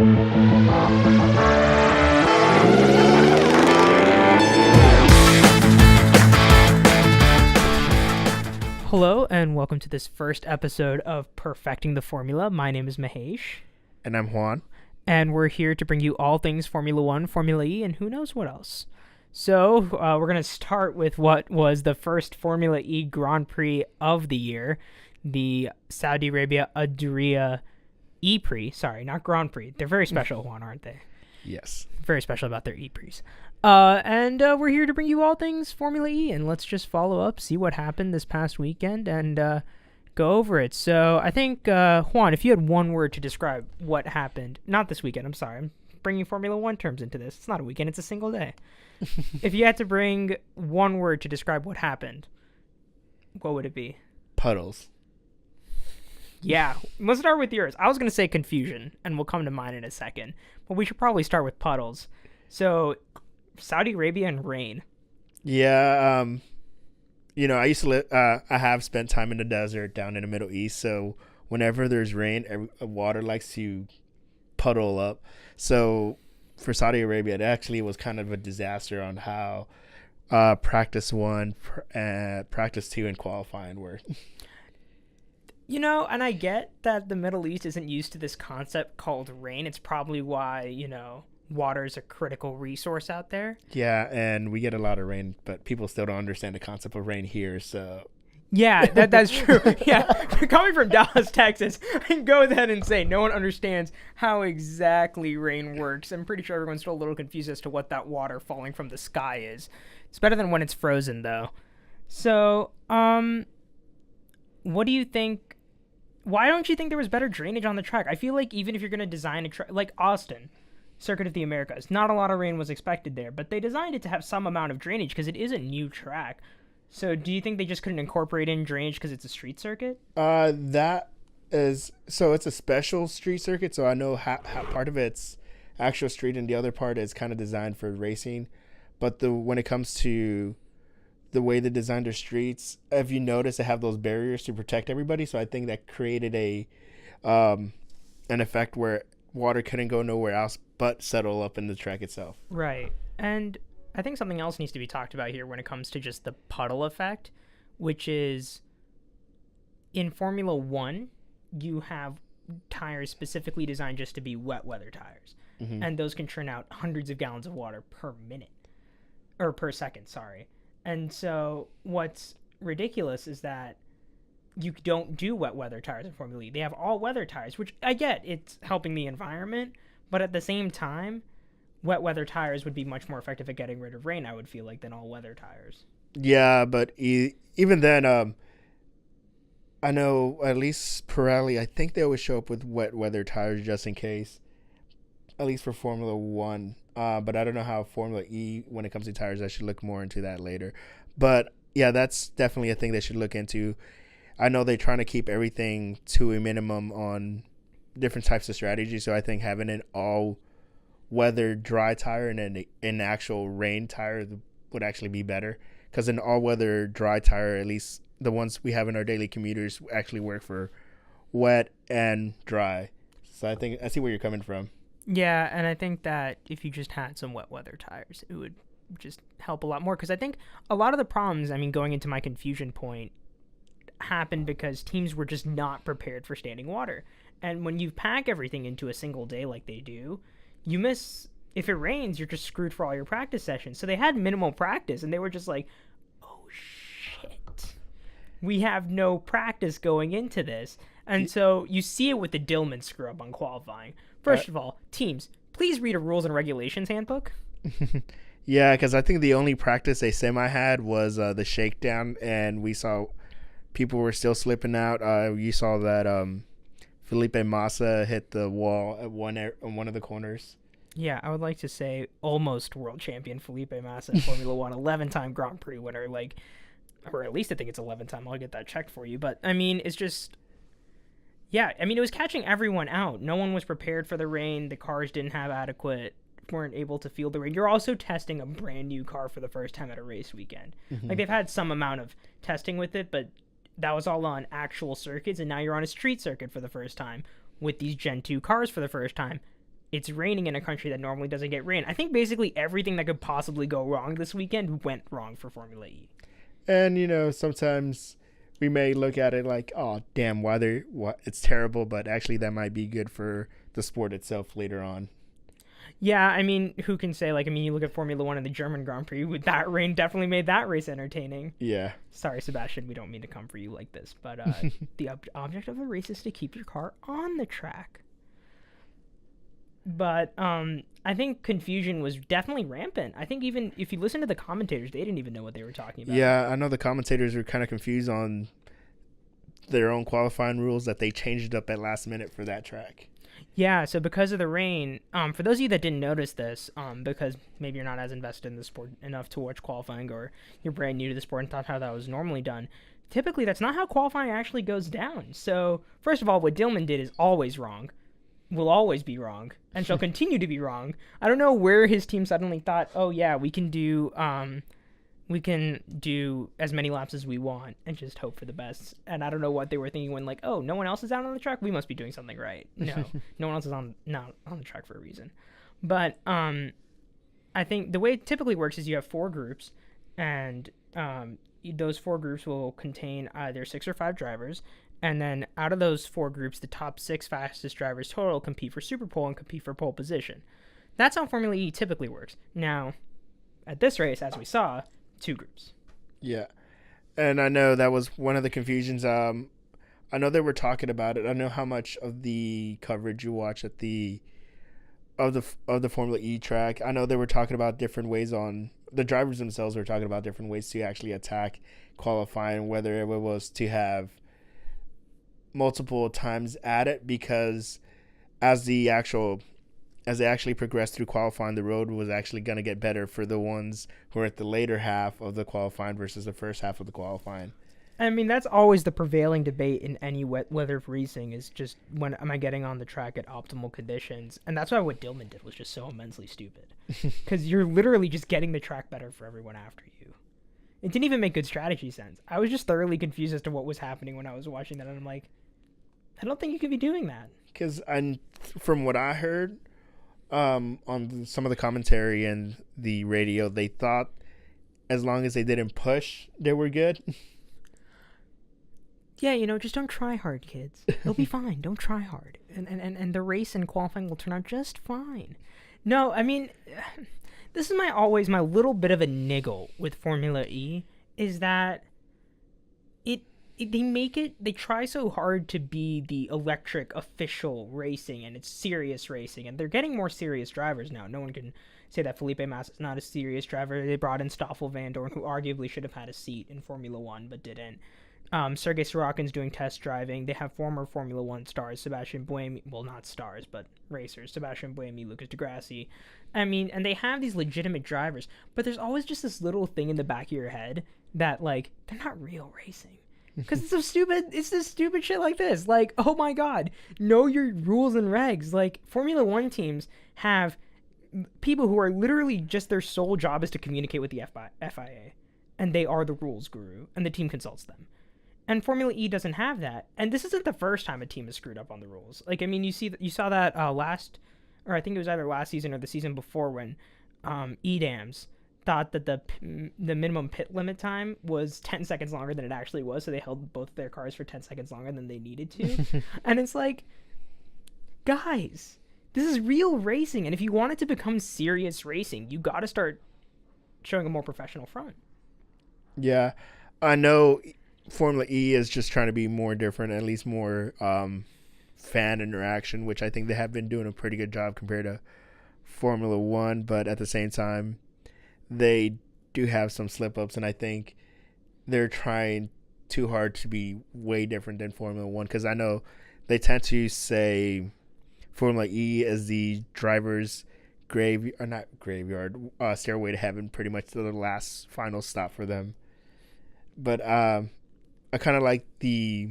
Hello and welcome to this first episode of Perfecting the Formula. My name is Mahesh. And I'm Juan. And we're here to bring you all things Formula One, Formula E, and who knows what else. So we're going to start with what was the first Formula E Grand Prix of the year, the Saudi Arabia Ad Diriyah E-Prix. Sorry, not Grand Prix. They're very special, Juan, aren't they? Yes. Very special about their E-Prix. And we're here to bring you all things Formula E, and let's just follow up, see what happened this past weekend, and go over it. So I think, Juan, if you had one word to describe what happened, not this weekend, I'm sorry, I'm bringing Formula One terms into this. It's not a weekend, it's a single day. If you had to bring one word to describe what happened, what would it be? Puddles. Yeah, let's start with yours. I was going to say confusion, and we'll come to mine in a second, but we should probably start with puddles. So, Saudi Arabia and rain. Yeah, I used to live, I have spent time in the desert down in the Middle East, so whenever there's rain, water likes to puddle up. So for Saudi Arabia, it actually was kind of a disaster on how practice 1, practice 2, and qualifying were. And I get that the Middle East isn't used to this concept called rain. It's probably why, water is a critical resource out there. Yeah, and we get a lot of rain, but people still don't understand the concept of rain here, so... Yeah, that's true. Yeah, coming from Dallas, Texas, I can go ahead and say no one understands how exactly rain works. I'm pretty sure everyone's still a little confused as to what that water falling from the sky is. It's better than when it's frozen, though. So, what do you think? Why don't you think there was better drainage on the track? I feel like even if you're going to design a track, like Austin, Circuit of the Americas, not a lot of rain was expected there, but they designed it to have some amount of drainage because it is a new track. So do you think they just couldn't incorporate in drainage because it's a street circuit? That is, so it's a special street circuit, so I know part of it's actual street and the other part is kind of designed for racing. But when it comes to the way they designed their streets, if you notice, they have those barriers to protect everybody. So I think that created an effect where water couldn't go nowhere else but settle up in the track itself. Right. And I think something else needs to be talked about here when it comes to just the puddle effect, which is in Formula One, you have tires specifically designed just to be wet weather tires. Mm-hmm. And those can churn out hundreds of gallons of water per minute. Or per second, sorry. And so what's ridiculous is that you don't do wet weather tires in Formula E. They have all weather tires, which I get, it's helping the environment, but at the same time, wet weather tires would be much more effective at getting rid of rain, I would feel like, than all weather tires. Yeah, but even then, I know at least Pirelli, I think they always show up with wet weather tires just in case, at least for Formula 1. But I don't know how Formula E, when it comes to tires, I should look more into that later. But yeah, that's definitely a thing they should look into. I know they're trying to keep everything to a minimum on different types of strategies. So I think having an all-weather dry tire and an actual rain tire would actually be better. Because an all-weather dry tire, at least the ones we have in our daily commuters, actually work for wet and dry. So I think I see where you're coming from. Yeah, and I think that if you just had some wet weather tires, it would just help a lot more. Because I think a lot of the problems, going into my confusion point, happened because teams were just not prepared for standing water. And when you pack everything into a single day like they do, you miss, if it rains, you're just screwed for all your practice sessions. So they had minimal practice, and they were just like, oh, shit. We have no practice going into this. And so you see it with the Dillman screw-up on qualifying. First of all, teams, please read a rules and regulations handbook. Yeah, because I think the only practice they semi had was the shakedown, and we saw people were still slipping out. You saw that Felipe Massa hit the wall at one of the corners. Yeah, I would like to say almost world champion Felipe Massa in Formula One, 11-time Grand Prix winner, or at least I think it's 11-time. I'll get that checked for you. But, it's just... Yeah, it was catching everyone out. No one was prepared for the rain. The cars weren't able to feel the rain. You're also testing a brand new car for the first time at a race weekend. Mm-hmm. They've had some amount of testing with it, but that was all on actual circuits, and now you're on a street circuit for the first time with these Gen 2 cars for the first time. It's raining in a country that normally doesn't get rain. I think basically everything that could possibly go wrong this weekend went wrong for Formula E. And, sometimes we may look at it like, oh, damn, it's terrible, but actually that might be good for the sport itself later on. Yeah, I mean, who can say? Like, I mean, you look at Formula One and the German Grand Prix. With that rain, definitely made that race entertaining. Yeah. Sorry, Sebastian, we don't mean to come for you like this, but the object of a race is to keep your car on the track. But I think confusion was definitely rampant. I think even if you listen to the commentators, they didn't even know what they were talking about. Yeah, I know the commentators were kind of confused on their own qualifying rules that they changed up at last minute for that track. Yeah, so because of the rain, for those of you that didn't notice this, because maybe you're not as invested in the sport enough to watch qualifying, or you're brand new to the sport and thought how that was normally done, typically that's not how qualifying actually goes down. So, first of all, what Dillman did is always wrong, will always be wrong, and shall continue to be wrong. I don't know where his team suddenly thought, oh yeah, we can do as many laps as we want and just hope for the best. And I don't know what they were thinking when, like, oh, no one else is out on the track, we must be doing something right. No, no one else is not on the track for a reason. But I think the way it typically works is you have 4 groups, and those 4 groups will contain either 6 or 5 drivers. And then out of those 4 groups, the top 6 fastest drivers total compete for Super Pole and compete for pole position. That's how Formula E typically works. Now, at this race, as we saw, 2 groups. Yeah. And I know that was one of the confusions. I know they were talking about it. I know how much of the coverage you watch at the Formula E track. I know they were talking about different ways on the drivers themselves were talking about different ways to actually attack qualifying, whether it was to have multiple times at it, because as they actually progressed through qualifying, the road was actually going to get better for the ones who are at the later half of the qualifying versus the first half of the qualifying. I mean, that's always the prevailing debate in any wet weather racing, is just when am I getting on the track at optimal conditions? And that's why what Dillman did was just so immensely stupid. Because you're literally just getting the track better for everyone after you. It didn't even make good strategy sense. I was just thoroughly confused as to what was happening when I was watching that, and I'm like, I don't think you could be doing that. Because from what I heard on some of the commentary and the radio, they thought as long as they didn't push, they were good. Yeah, just don't try hard, kids. It'll be fine. Don't try hard. And the race and qualifying will turn out just fine. No, I mean, this is my little bit of a niggle with Formula E, is that they try so hard to be the electric official racing, and it's serious racing, and they're getting more serious drivers now. No one can say that Felipe Massa is not a serious driver. They brought in Stoffel Vandoorne, who arguably should have had a seat in Formula One, but didn't. Sergei Sorokin's doing test driving. They have former Formula One stars, Sebastian Buemi, well, not stars, but racers, Sebastian Buemi, Lucas Degrassi. I mean, and they have these legitimate drivers, but there's always just this little thing in the back of your head that, like, they're not real racing. Because it's this stupid shit like this. Like, oh my god, know your rules and regs. Like, Formula One teams have people who are literally just their sole job is to communicate with the FIA. And they are the rules guru, and the team consults them. And Formula E doesn't have that. And this isn't the first time a team has screwed up on the rules. Like, I mean, you saw that I think it was either last season or the season before, when EDAMS thought that the minimum pit limit time was 10 seconds longer than it actually was, so they held both their cars for 10 seconds longer than they needed to. And it's like, guys, this is real racing, and if you want it to become serious racing, you got to start showing a more professional front. Yeah, I know Formula E is just trying to be more different, at least more fan interaction, which I think they have been doing a pretty good job compared to Formula One, but at the same time, they do have some slip-ups, and I think they're trying too hard to be way different than Formula One, because I know they tend to say Formula E is the driver's stairway to heaven, pretty much to the last final stop for them. But I kind of like the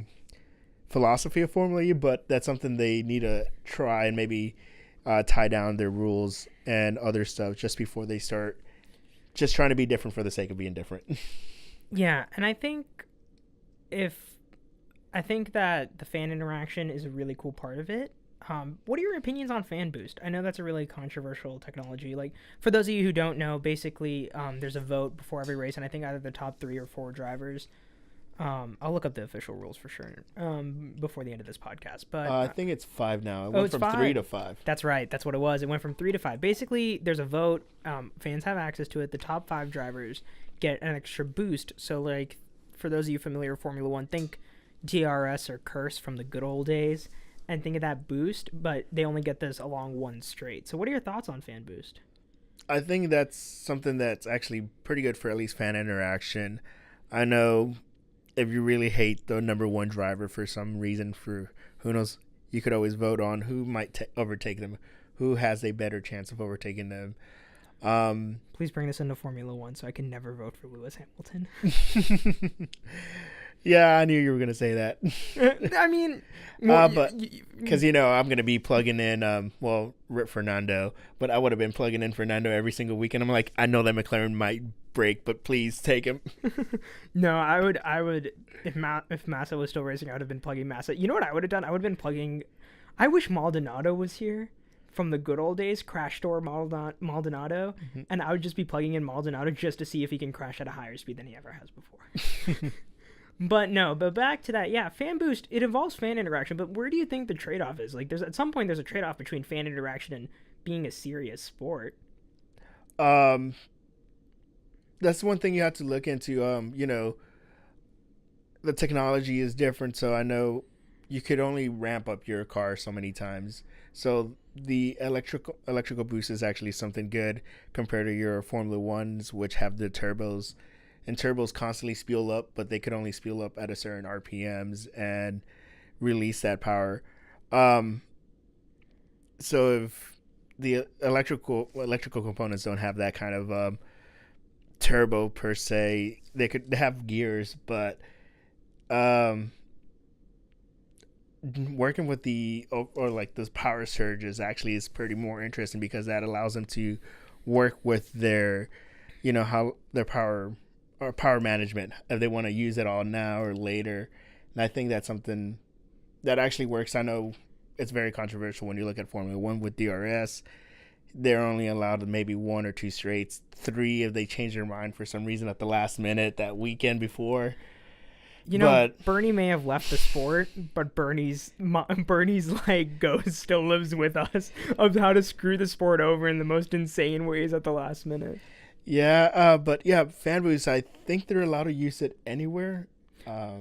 philosophy of Formula E, but that's something they need to try and maybe tie down their rules and other stuff just before they start just trying to be different for the sake of being different. Yeah, and I think that the fan interaction is a really cool part of it. What are your opinions on fan boost? I know that's a really controversial technology. Like, for those of you who don't know, basically, there's a vote before every race, and I think either the top 3 or 4 drivers. I'll look up the official rules for sure before the end of this podcast. But I think it's 5 now. It went from 3 to 5. That's right. That's what it was. It went from 3 to 5. Basically, there's a vote. Fans have access to it. The top 5 drivers get an extra boost. So, like, for those of you familiar with Formula One, think DRS or Curse from the good old days, and think of that boost. But they only get this along one straight. So, what are your thoughts on fan boost? I think that's something that's actually pretty good for at least fan interaction. I know. If you really hate the number 1 driver for some reason, for who knows, you could always vote on who might overtake them, who has a better chance of overtaking them. Please bring this into Formula One so I can never vote for Lewis Hamilton. Yeah, I knew you were going to say that. I mean, but because, I'm going to be plugging in, rip Fernando, but I would have been plugging in Fernando every single week. And I'm like, I know that McLaren might break, but please take him. No, I would, if Massa was still racing, I would have been plugging Massa. You know what I would have done? I would have been plugging, I wish Maldonado was here from the good old days, Crash Door Maldonado, and I would just be plugging in Maldonado just to see if he can crash at a higher speed than he ever has before. But back to that, yeah, fan boost, it involves fan interaction, but where do you think the trade-off is? Like, at some point there's a trade-off between fan interaction and being a serious sport. That's one thing you have to look into. The technology is different, so I know you could only ramp up your car so many times. So the electrical boost is actually something good compared to your Formula Ones, which have the turbos. And turbos constantly spool up, but they could only spool up at a certain RPMs and release that power. So if the electrical components don't have that kind of turbo per se, they have gears, but working with those power surges actually is pretty more interesting, because that allows them to work with their, how their power management, if they want to use it all now or later. And I think that's something that actually works. I know it's very controversial when you look at Formula One with DRS. They're only allowed maybe 1 or 2 straights, 3 if they change their mind for some reason at the last minute that weekend before. Bernie may have left the sport, but Bernie's like ghost still lives with us of how to screw the sport over in the most insane ways at the last minute. Yeah, fan boosts, I think they're allowed to use it anywhere.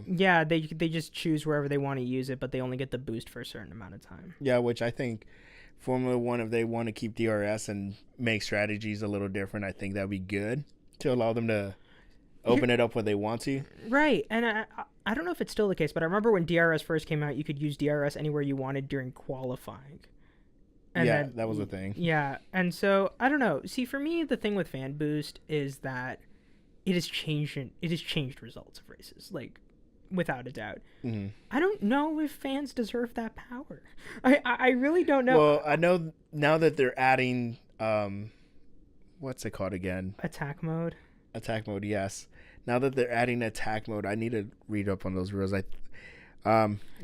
Yeah, they just choose wherever they want to use it, but they only get the boost for a certain amount of time. Yeah, which I think Formula One, if they want to keep DRS and make strategies a little different, I think that would be good to allow them to open it up when they want to. Right, and I don't know if it's still the case, but I remember when DRS first came out, you could use DRS anywhere you wanted during qualifying. And yeah, that was a thing. Yeah, and so I don't know. See, for me, the thing with fan boost is that it has changed results of races, like without a doubt. Mm-hmm. I don't know if fans deserve that power. I really don't know. Well, I know now that they're adding what's it called again? Attack mode. Attack mode, yes. Now that they're adding attack mode, I need to read up on those rules.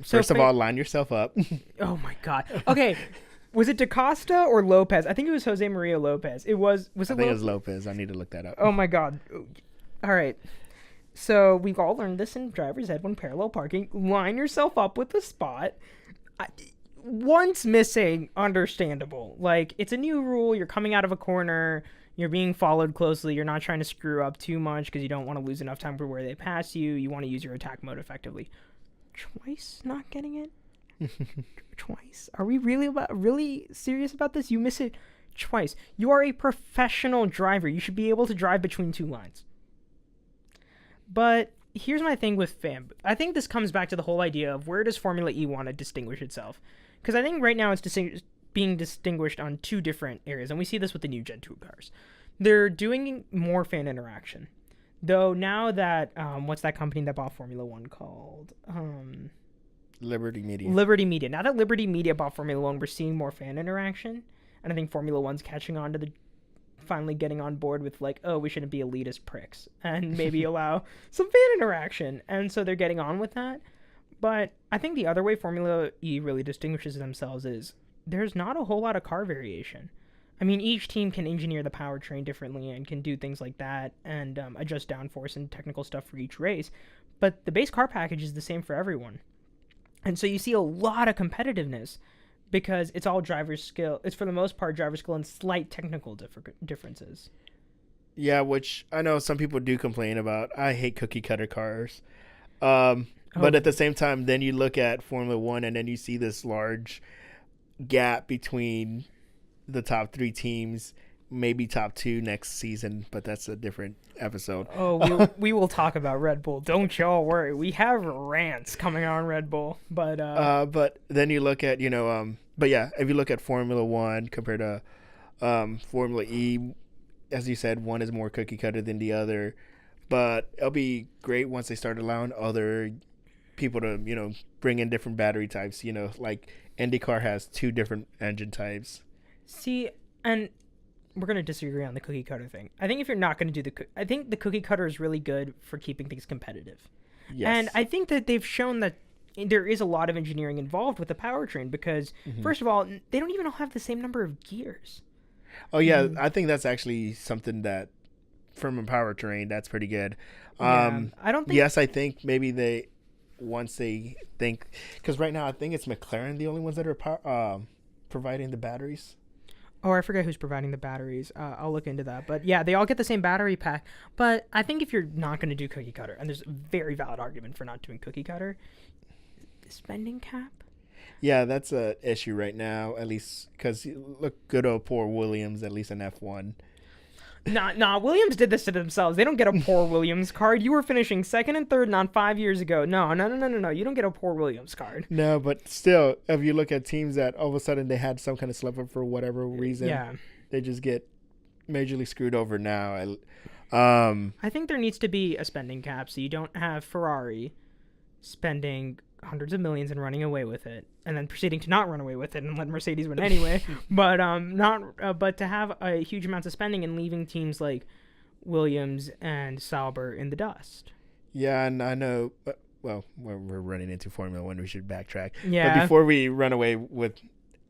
First of all, line yourself up. Oh my god. Okay. Was it DaCosta or Lopez? I think it was Jose Maria Lopez. I think it was Lopez. I need to look that up. Oh my god. All right. So we've all learned this in driver's ed when parallel parking. Line yourself up with the spot. Once missing, understandable. Like, it's a new rule. You're coming out of a corner. You're being followed closely. You're not trying to screw up too much because you don't want to lose enough time for where they pass you. You want to use your attack mode effectively. Twice not getting it? Twice? Are we really serious about this? You miss it twice. You are a professional driver. You should be able to drive between 2 lines. But here's my thing with fan. I think this comes back to the whole idea of where does Formula E want to distinguish itself? Because I think right now it's being distinguished on 2 different areas, and we see this with the new Gen 2 cars. They're doing more fan interaction. Though now that, what's that company that bought Formula 1 called? Liberty Media. Now that Liberty Media bought Formula 1, we're seeing more fan interaction. And I think Formula 1's catching on to finally getting on board with, like, oh, we shouldn't be elitist pricks. And maybe allow some fan interaction. And so they're getting on with that. But I think the other way Formula E really distinguishes themselves is there's not a whole lot of car variation. I mean, each team can engineer the powertrain differently and can do things like that and adjust downforce and technical stuff for each race. But the base car package is the same for everyone. And so you see a lot of competitiveness because it's all driver skill. It's for the most part driver skill and slight technical differences. Yeah, which I know some people do complain about. I hate cookie cutter cars. But at the same time, then you look at Formula One and then you see this large gap between the top 3 teams, maybe top 2 next season, but that's a different episode. Oh, we will talk about Red Bull. Don't y'all worry. We have rants coming on Red Bull, but then you look at, but yeah, if you look at Formula One compared to Formula E, as you said, one is more cookie cutter than the other, but it'll be great once they start allowing other people to, bring in different battery types, like IndyCar has 2 different engine types. See, and we're going to disagree on the cookie cutter thing. I think if you're not going to do I think the cookie cutter is really good for keeping things competitive. Yes. And I think that they've shown that there is a lot of engineering involved with the powertrain because, first of all, they don't even all have the same number of gears. Oh, yeah. I think that's actually something that, from a powertrain, that's pretty good. I don't think... Yes, I think maybe once they think... Because right now, I think it's McLaren, the only ones that are providing the batteries. Oh, I forget who's providing the batteries. I'll look into that. But yeah, they all get the same battery pack. But I think if you're not going to do cookie cutter, and there's a very valid argument for not doing cookie cutter, the spending cap? Yeah, that's an issue right now, at least because look, good old poor Williams, at least in F1. Nah, Williams did this to themselves. They don't get a poor Williams card. You were finishing 2nd and 3rd not 5 years ago. No. You don't get a poor Williams card. No, but still, if you look at teams that all of a sudden they had some kind of slip up for whatever reason, they just get majorly screwed over now. I think there needs to be a spending cap so you don't have Ferrari spending hundreds of millions and running away with it, and then proceeding to not run away with it and let Mercedes win anyway. But to have a huge amount of spending and leaving teams like Williams and Sauber in the dust. Yeah, and I know. Well, we're running into Formula One. We should backtrack. Yeah. But before we run away with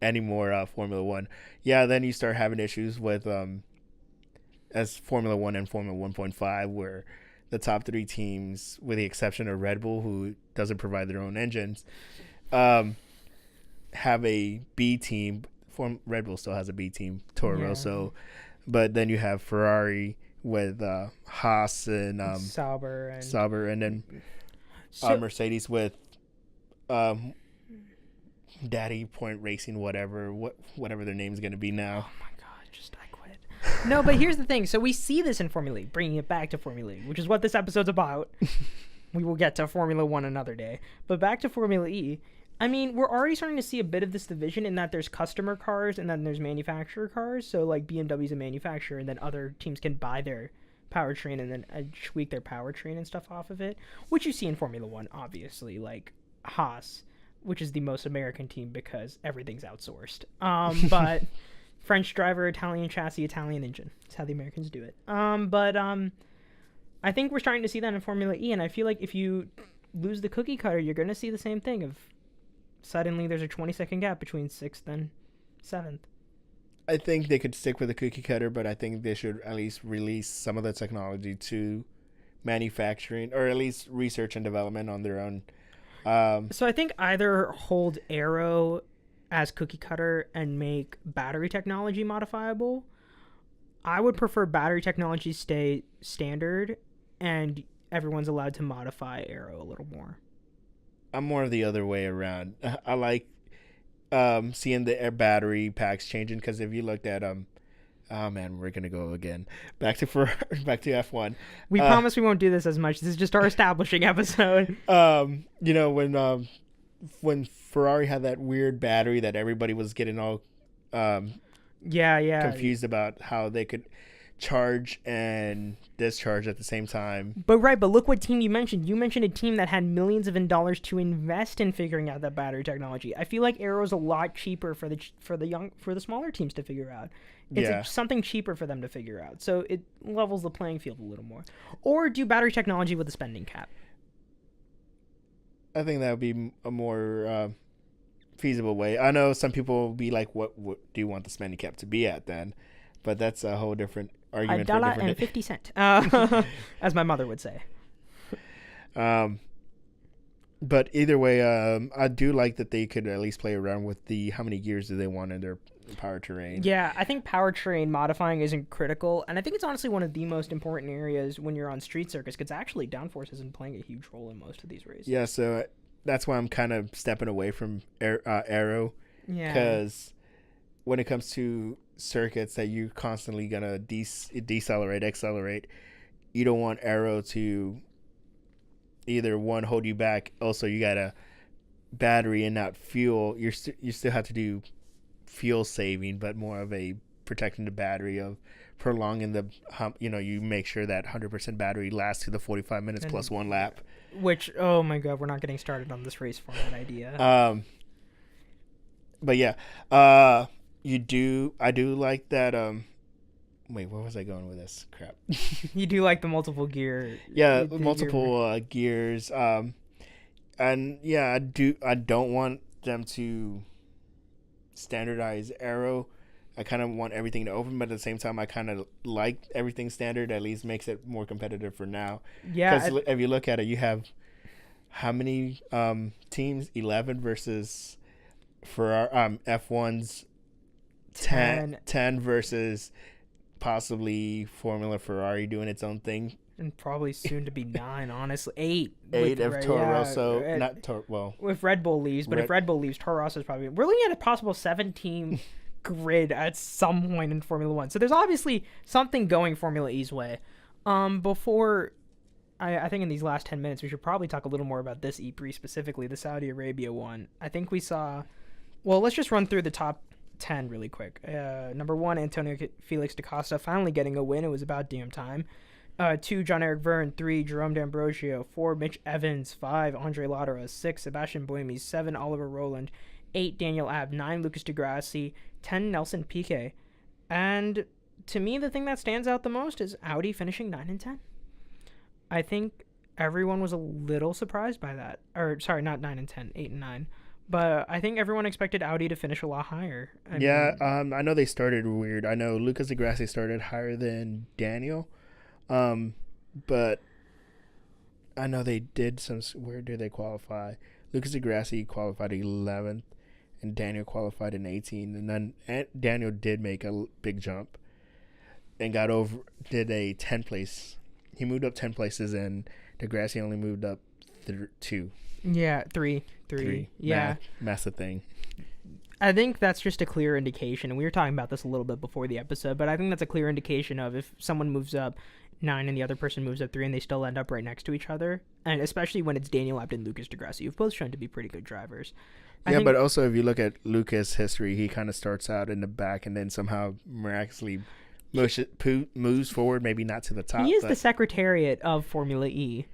any more Formula One, then you start having issues with as Formula One and Formula 1.5, where the top 3 teams, with the exception of Red Bull, who doesn't provide their own engines, have a B team. Red Bull still has a B team, Toro Rosso, but then you have Ferrari with Haas and Sauber, and then Mercedes with Daddy Point Racing, whatever their name's going to be now. Oh my God, I quit. No, but here's the thing. So we see this in Formula E, bringing it back to Formula E, which is what this episode's about. We will get to Formula 1 another day. But back to Formula E, I mean, we're already starting to see a bit of this division in that there's customer cars and then there's manufacturer cars. So, like, BMW's a manufacturer, and then other teams can buy their powertrain and then tweak their powertrain and stuff off of it, which you see in Formula 1, obviously, like Haas, which is the most American team because everything's outsourced. But French driver, Italian chassis, Italian engine. That's how the Americans do it. I think we're starting to see that in Formula E, and I feel like if you lose the cookie cutter, you're going to see the same thing of suddenly there's a 20-second gap between 6th and 7th. I think they could stick with the cookie cutter, but I think they should at least release some of the technology to manufacturing, or at least research and development on their own. So I think either hold aero as cookie cutter and make battery technology modifiable. I would prefer battery technology stay standard and everyone's allowed to modify aero a little more. I'm more of the other way around. I like seeing the air battery packs changing, because if you looked at oh man, we're gonna go again back to F1. We promise we won't do this as much. This is just our establishing episode. When Ferrari had that weird battery that everybody was getting all confused about how they could charge and discharge at the same time. But look what team you mentioned. You mentioned a team that had millions of dollars to invest in figuring out that battery technology. I feel like aero is a lot cheaper for the smaller teams to figure out. It's something cheaper for them to figure out. So it levels the playing field a little more. Or do battery technology with a spending cap. I think that would be a more feasible way. I know some people will be like, what do you want the spending cap to be at then? But that's a whole different argument for a different $1.50, as my mother would say. But either way, I do like that they could at least play around with the how many gears do they want in their powertrain. Yeah, I think powertrain modifying isn't critical, and I think it's honestly one of the most important areas when you're on street circuits, because actually downforce isn't playing a huge role in most of these races. Yeah, so that's why I'm kind of stepping away from aero. Yeah. Because when it comes to circuits that you're constantly going to decelerate, accelerate, you don't want aero to either one hold you back. Also, you got a battery and not fuel. You still have to do fuel saving, but more of a protecting the battery of prolonging the hump. You make sure that 100% battery lasts to the 45 minutes and plus one lap. Which, oh my god, we're not getting started on this race format idea. But yeah, I do like that. Wait, where was I going with this? Crap. You do like the multiple gear. Yeah, multiple gears. And yeah, I don't want them to standardize aero. I kind of want everything to open, but at the same time, I kind of like everything standard. At least makes it more competitive for now. Yeah. Because if you look at it, you have how many teams? 11 versus for our F1's 10 versus possibly Formula Ferrari doing its own thing. And probably soon to be 9, honestly. 8. 8 if Toro Rosso, if Red Bull leaves, but if Red Bull leaves, Toro Rosso is probably... We're looking at a possible 7-team grid at some point in Formula 1. So there's obviously something going Formula E's way. Before... I think in these last 10 minutes, we should probably talk a little more about this E-Prix specifically, the Saudi Arabia one. I think we saw... Well, let's just run through the top 10 really quick. Number 1, Antonio Felix da Costa finally getting a win. It was about damn time. 2, John-Eric Verne. 3, Jerome D'Ambrosio. 4, Mitch Evans. 5, Andre Latara. 6, Sebastian Buemi. 7, Oliver Rowland. 8, Daniel Abt. 9, Lucas Di Grassi. 10, Nelson Piquet. And to me, the thing that stands out the most is Audi finishing 9 and 10. I think everyone was a little surprised by that. Or, sorry, not 9 and 10, 8 and 9. But I think everyone expected Audi to finish a lot higher. I know they started weird. I know Lucas Di Grassi started higher than Daniel. But I know they did some... Where did they qualify? Lucas Di Grassi qualified 11th, and Daniel qualified in 18th. And then Daniel did make a big jump and did a 10th place. He moved up 10 places, and Di Grassi only moved up 2. Yeah, 3. Yeah. Massive thing. I think that's just a clear indication, and we were talking about this a little bit before the episode, but I think that's a clear indication of if someone moves up 9 and the other person moves up 3 and they still end up right next to each other, and especially when it's Daniel Abt and Lucas Di Grassi, you've both shown to be pretty good drivers. But also if you look at Lucas' history, he kind of starts out in the back and then somehow miraculously moves forward, maybe not to the top. He is the secretariat of Formula E.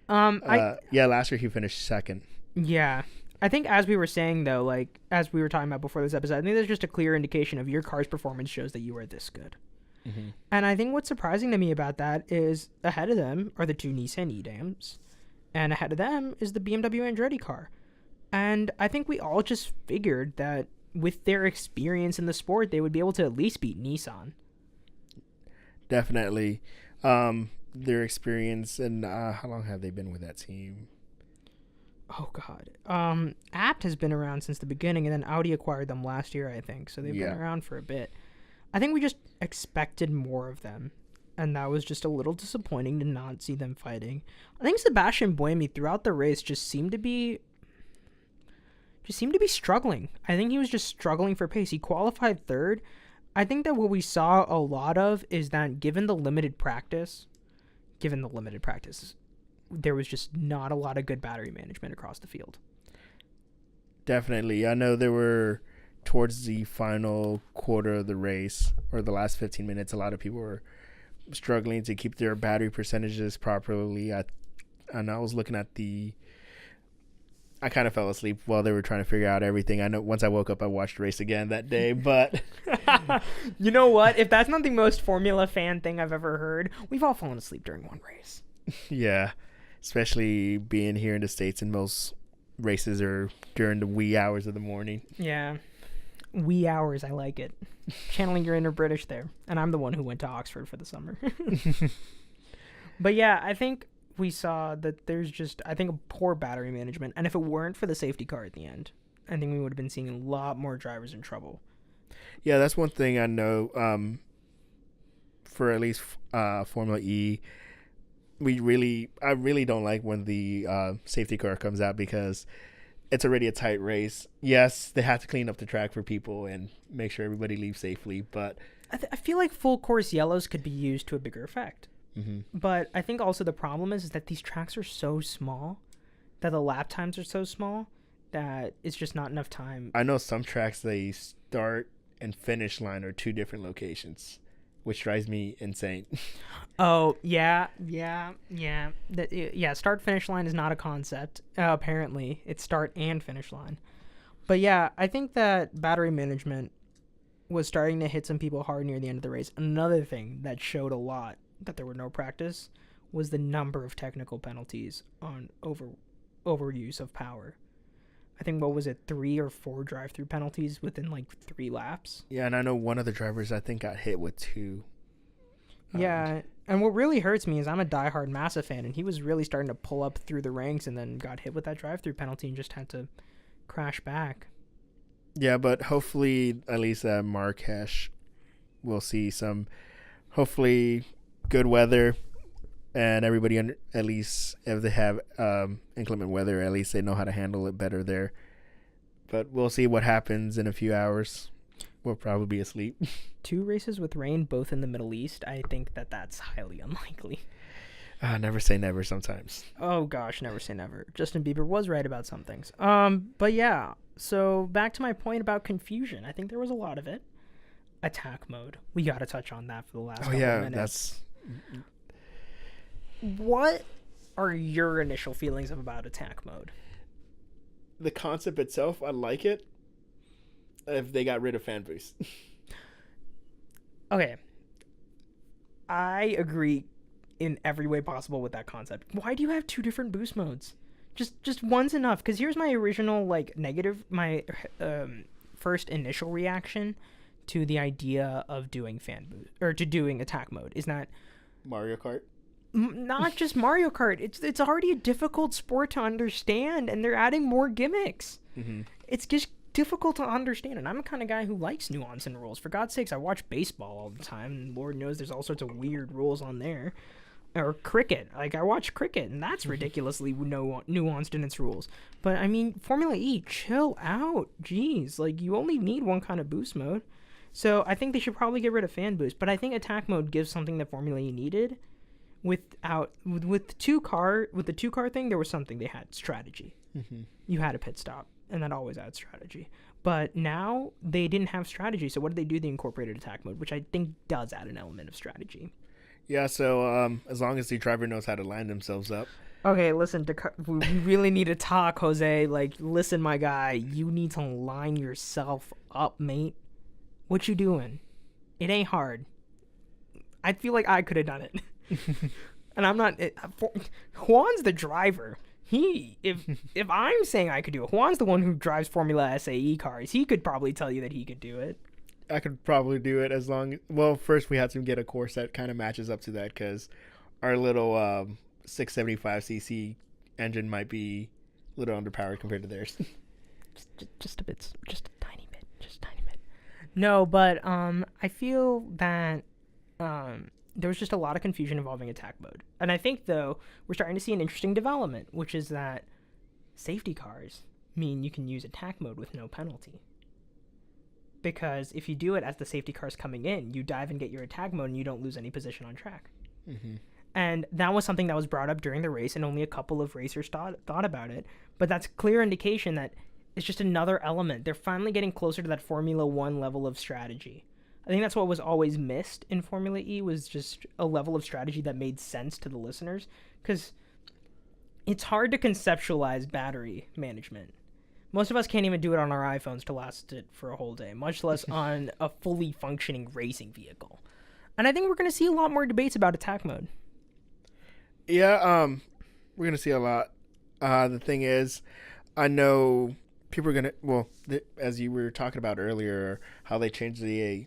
Last year he finished 2nd. Yeah. I think as we were saying, though, like, as we were talking about before this episode, I think there's just a clear indication of your car's performance shows that you are this good. Mm-hmm. And I think what's surprising to me about that is ahead of them are the 2 Nissan E-Dams, and ahead of them is the BMW Andretti car. And I think we all just figured that with their experience in the sport, they would be able to at least beat Nissan. Definitely. Their experience, and how long have they been with that team? Oh, God. Abt has been around since the beginning, and then Audi acquired them last year, I think. So they've been around for a bit. I think we just expected more of them, and that was just a little disappointing to not see them fighting. I think Sebastian Buemi throughout the race just seemed to be struggling. I think he was just struggling for pace. He qualified 3rd. I think that what we saw a lot of is that given the limited practice, there was just not a lot of good battery management across the field. Definitely. I know there were, towards the final quarter of the race, or the last 15 minutes, a lot of people were struggling to keep their battery percentages properly. I was looking at I kind of fell asleep while they were trying to figure out everything. I know once I woke up, I watched the race again that day, but... You know what? If that's not the most Formula fan thing I've ever heard, we've all fallen asleep during one race. Yeah, especially being here in the States, and most races are during the wee hours of the morning. Yeah. Wee hours, I like it. Channeling your inner British there. And I'm the one who went to Oxford for the summer. But yeah, I think we saw that there's just, I think, a poor battery management. And if it weren't for the safety car at the end, I think we would have been seeing a lot more drivers in trouble. Yeah, that's one thing I know. For at least Formula E, I really don't like when the safety car comes out because it's already a tight race. Yes, they have to clean up the track for people and make sure everybody leaves safely, but I feel like full course yellows could be used to a bigger effect. mm-hmm. But I think also the problem is that these tracks are so small, that the lap times are so small, that it's just not enough time. I know some tracks, they start and finish line are two different locations, which drives me insane. Oh, yeah. Start finish line is not a concept. Apparently, it's start and finish line. But yeah, I think that battery management was starting to hit some people hard near the end of the race. Another thing that showed a lot that there were no practice was the number of technical penalties on overuse of power. I think, what was it, 3 or 4 drive-through penalties within like 3 laps? Yeah, and I know one of the drivers, I think, got hit with 2. Yeah, and what really hurts me is I'm a diehard Massa fan, and he was really starting to pull up through the ranks and then got hit with that drive-through penalty and just had to crash back. Yeah, but hopefully, at least at Marrakesh, we'll see some, hopefully, good weather. And everybody, at least if they have inclement weather, at least they know how to handle it better there. But we'll see what happens in a few hours. We'll probably be asleep. 2 races with rain, both in the Middle East. I think that's highly unlikely. Never say never sometimes. Oh, gosh, never say never. Justin Bieber was right about some things. But yeah, so back to my point about confusion. I think there was a lot of it. Attack mode. We got to touch on that for the last couple of minutes. What are your initial feelings about attack mode? The concept itself, I like it. If they got rid of fan boost. Okay. I agree in every way possible with that concept. Why do you have 2 different boost modes? Just one's enough. Because here's my original my first initial reaction to the idea of doing fan boost or to doing attack mode is not Mario Kart. Not just Mario Kart. It's already a difficult sport to understand, and they're adding more gimmicks. Mm-hmm. It's just difficult to understand, and I'm the kind of guy who likes nuance and rules. For God's sakes, I watch baseball all the time, and Lord knows there's all sorts of weird rules on there. Or cricket. Like, I watch cricket, and that's ridiculously nuanced in its rules. But, I mean, Formula E, chill out. Jeez, like, you only need one kind of boost mode. So, I think they should probably get rid of fan boost. But I think attack mode gives something that Formula E needed. With the 2-car thing, there was something they had, strategy. Mm-hmm. You had a pit stop, and that always adds strategy. But now they didn't have strategy, so what did they do? They incorporated attack mode, which I think does add an element of strategy. Yeah, so as long as the driver knows how to line themselves up. Okay, listen, we really need to talk, Jose. Like, listen, my guy, you need to line yourself up, mate. What you doing? It ain't hard. I feel like I could have done it. And I'm not. Juan's the driver. If I'm saying I could do it, Juan's the one who drives Formula SAE cars. He could probably tell you that he could do it. I could probably do it first we have to get a course that kind of matches up to that because our little 675cc engine might be a little underpowered compared to theirs. just a tiny bit. No, but I feel that there was just a lot of confusion involving attack mode. And I think, though, we're starting to see an interesting development, which is that safety cars mean you can use attack mode with no penalty. Because if you do it as the safety car's coming in, you dive and get your attack mode and you don't lose any position on track. Mm-hmm. And that was something that was brought up during the race, and only a couple of racers thought about it. But that's clear indication that it's just another element. They're finally getting closer to that Formula 1 level of strategy. I think that's what was always missed in Formula E, was just a level of strategy that made sense to the listeners. Because it's hard to conceptualize battery management. Most of us can't even do it on our iPhones to last it for a whole day, much less on a fully functioning racing vehicle. And I think we're going to see a lot more debates about attack mode. Yeah, we're going to see a lot. The thing is, I know people are gonna. Well, as you were talking about earlier, how they changed the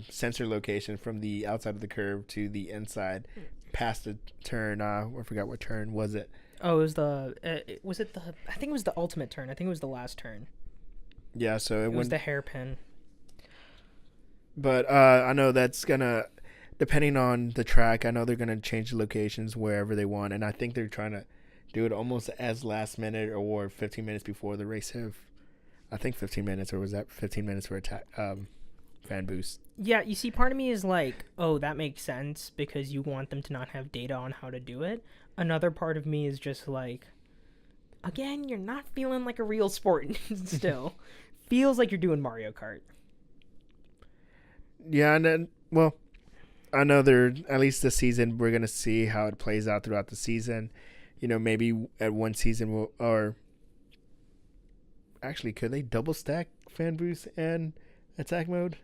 sensor location from the outside of the curve to the inside, past the turn. I forgot what turn was it. Oh, it was I think it was the ultimate turn. I think it was the last turn. Yeah, so It was the hairpin. But I know that's gonna, depending on the track, I know they're gonna change the locations wherever they want, and I think they're trying to do it almost as last minute or 15 minutes before the race. I think 15 minutes, or was that 15 minutes for fan boost? Yeah, you see, part of me is like, oh, that makes sense because you want them to not have data on how to do it. Another part of me is just like, again, you're not feeling like a real sport still. Feels like you're doing Mario Kart. Yeah, and then, well, I know at least this season, we're going to see how it plays out throughout the season. Maybe at one season, or actually, could they double stack fan boost and attack mode?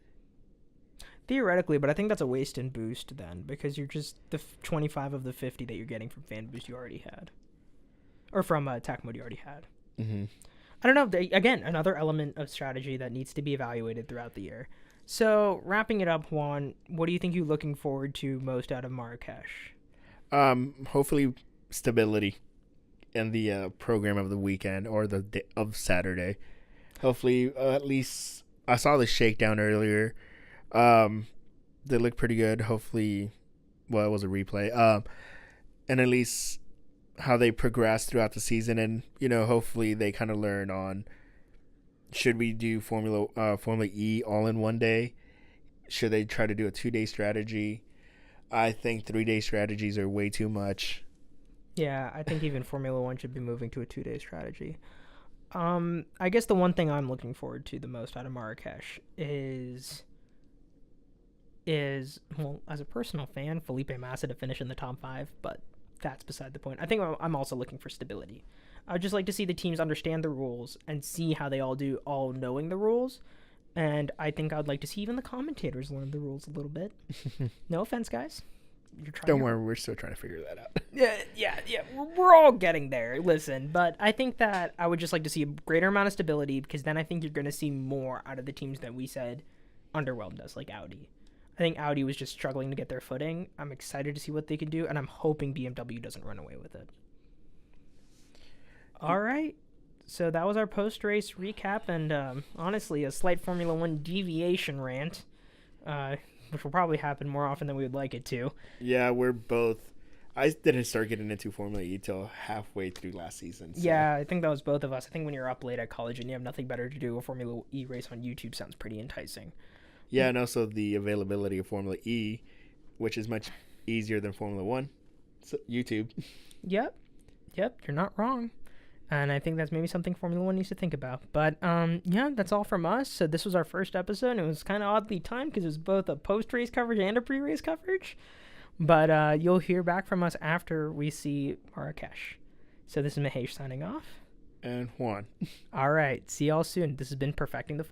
Theoretically, but I think that's a waste in boost then, because you're just the 25 of the 50 that you're getting from fan boost you already had. Or from attack mode you already had. Mm-hmm. I don't know. Again, another element of strategy that needs to be evaluated throughout the year. So, wrapping it up, Juan, what do you think you're looking forward to most out of Marrakesh? Hopefully stability in the program of the weekend or the day of Saturday. Hopefully, at least I saw the shakedown earlier. They look pretty good. Hopefully, well, it was a replay. And at least how they progress throughout the season, and hopefully they kind of learn on, should we do Formula E all in one day? Should they try to do a 2-day strategy? I think 3-day strategies are way too much. Yeah, I think even Formula One should be moving to a 2-day strategy. I guess the one thing I'm looking forward to the most out of Marrakesh is well, as a personal fan, Felipe Massa to finish in the top 5, but that's beside the point. I think I'm also looking for stability. I'd just like to see the teams understand the rules and see how they all do, all knowing the rules. And I think I'd like to see even the commentators learn the rules a little bit. No offense, guys. Don't worry, we're still trying to figure that out. Yeah. We're all getting there. Listen, but I think that I would just like to see a greater amount of stability, because then I think you're going to see more out of the teams that we said underwhelmed us, like Audi. I think Audi was just struggling to get their footing. I'm excited to see what they can do, and I'm hoping BMW doesn't run away with it. All right. So that was our post-race recap, and honestly, a slight Formula One deviation rant, which will probably happen more often than we would like it to. Yeah, I didn't start getting into Formula E till halfway through last season. So. Yeah, I think that was both of us. I think when you're up late at college and you have nothing better to do, a Formula E race on YouTube sounds pretty enticing. Yeah, and also the availability of Formula E, which is much easier than Formula 1. So, YouTube. Yep, you're not wrong. And I think that's maybe something Formula 1 needs to think about. But, yeah, that's all from us. So this was our first episode, and it was kind of oddly timed because it was both a post-race coverage and a pre-race coverage. But you'll hear back from us after we see Marrakesh. So this is Mahesh signing off. And Juan. All right, see y'all soon. This has been Perfecting the